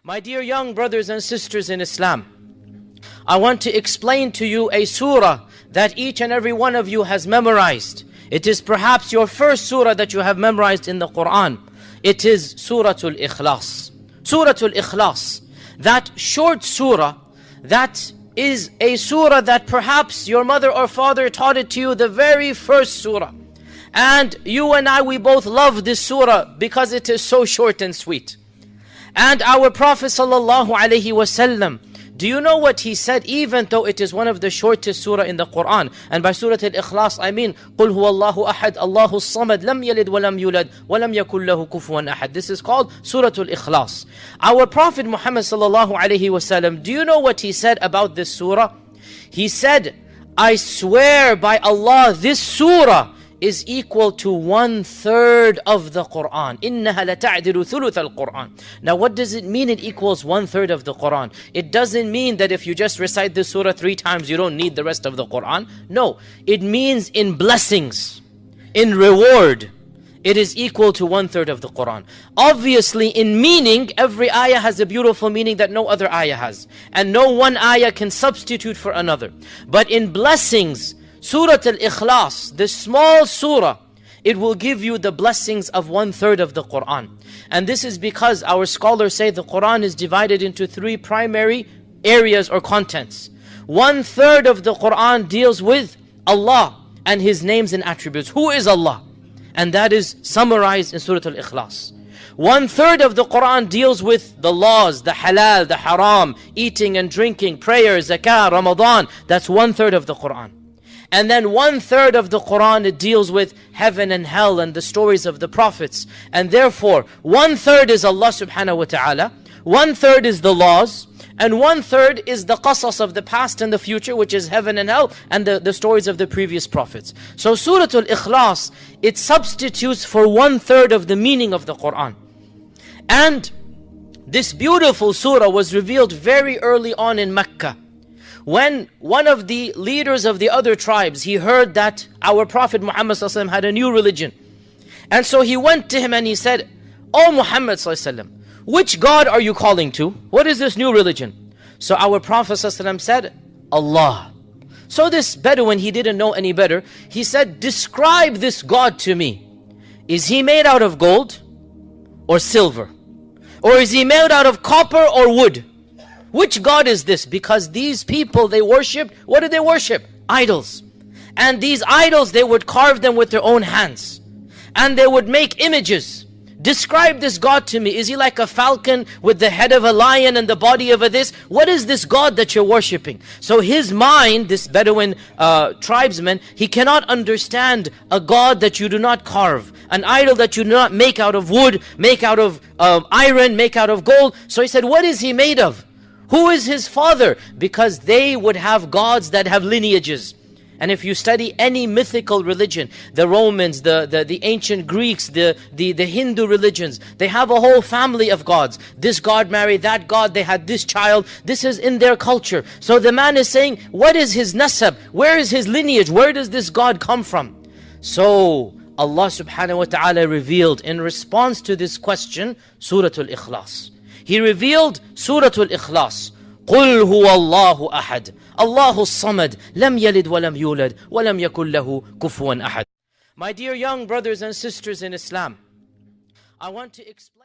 My dear young brothers and sisters in Islam, I want to explain to you a surah that each and every one of you has memorized. It is perhaps your first surah that you have memorized in the Quran. It is Surah Al-Ikhlas. Surah Al-Ikhlas. That short surah, that is a surah that perhaps your mother or father taught it to you, the very first surah. And you and I, we both love this surah because it is so short and sweet. And our Prophet ﷺ, do you know what he said, even though it is one of the shortest surah in the Quran? And by Surah Al-Ikhlas, I mean, قُلْ هُوَ اللَّهُ أَحَدْ اللَّهُ الصَّمَدْ لَمْ يَلِدْ وَلَمْ يُولَدْ وَلَمْ يَكُنْ لَهُ كُفُوًا أَحَدْ. This is called Surah Al-Ikhlas. Our Prophet Muhammad ﷺ, do you know what he said about this surah? He said, I swear by Allah, this surah is equal to 1/3 of the Quran. إِنَّهَا لَتَعْدِلُ ثُلُثَ الْقُرْآنِ. Now what does it mean it equals 1/3 of the Quran? It doesn't mean that if you just recite this surah 3 times, you don't need the rest of the Quran. No, it means in blessings, in reward, it is equal to 1/3 of the Quran. Obviously in meaning, every ayah has a beautiful meaning that no other ayah has. And no one ayah can substitute for another. But in blessings, Surah Al-Ikhlas, this small surah, it will give you the blessings of 1/3 of the Quran. And this is because our scholars say the Quran is divided into 3 primary areas or contents. 1/3 of the Quran deals with Allah and His names and attributes. Who is Allah? And that is summarized in Surah Al-Ikhlas. 1/3 of the Quran deals with the laws, the halal, the haram, eating and drinking, prayer, zakah, Ramadan. That's 1/3 of the Quran. And then 1/3 of the Quran, it deals with heaven and hell and the stories of the prophets. And therefore, 1/3 is Allah subhanahu wa ta'ala, 1/3 is the laws, and 1/3 is the qasas of the past and the future, which is heaven and hell, and the stories of the previous prophets. So Surah Al-Ikhlas, it substitutes for 1/3 of the meaning of the Quran. And this beautiful surah was revealed very early on in Mecca. When one of the leaders of the other tribes, he heard that our Prophet Muhammad ﷺ had a new religion. And so he went to him and he said, "O Muhammad ﷺ, which God are you calling to? What is this new religion?" So our Prophet ﷺ said, "Allah." So this Bedouin, he didn't know any better. He said, "Describe this God to me. Is he made out of gold or silver? Or is he made out of copper or wood? Which God is this?" Because these people, they worshipped, what did they worship? Idols. And these idols, they would carve them with their own hands. And they would make images. Describe this God to me. Is he like a falcon with the head of a lion and the body of a this? What is this God that you're worshipping? So his mind, this Bedouin tribesman, he cannot understand a God that you do not carve. An idol that you do not make out of wood, make out of iron, make out of gold. So he said, what is he made of? Who is his father? Because they would have gods that have lineages. And if you study any mythical religion, the Romans, the ancient Greeks, the Hindu religions, they have a whole family of gods. This god married that god, they had this child. This is in their culture. So the man is saying, what is his nasab? Where is his lineage? Where does this God come from? So Allah subhanahu wa ta'ala revealed in response to this question, Surah Al-Ikhlas. He revealed Surah Al-Ikhlas. قُلْ هُوَ اللَّهُ أَحَدْ اللَّهُ الصَّمَدْ لَمْ يَلِدْ وَلَمْ يُولَدْ وَلَمْ يَكُنْ لَهُ كُفُوًا أَحَدْ. My dear young brothers and sisters in Islam, I want to explain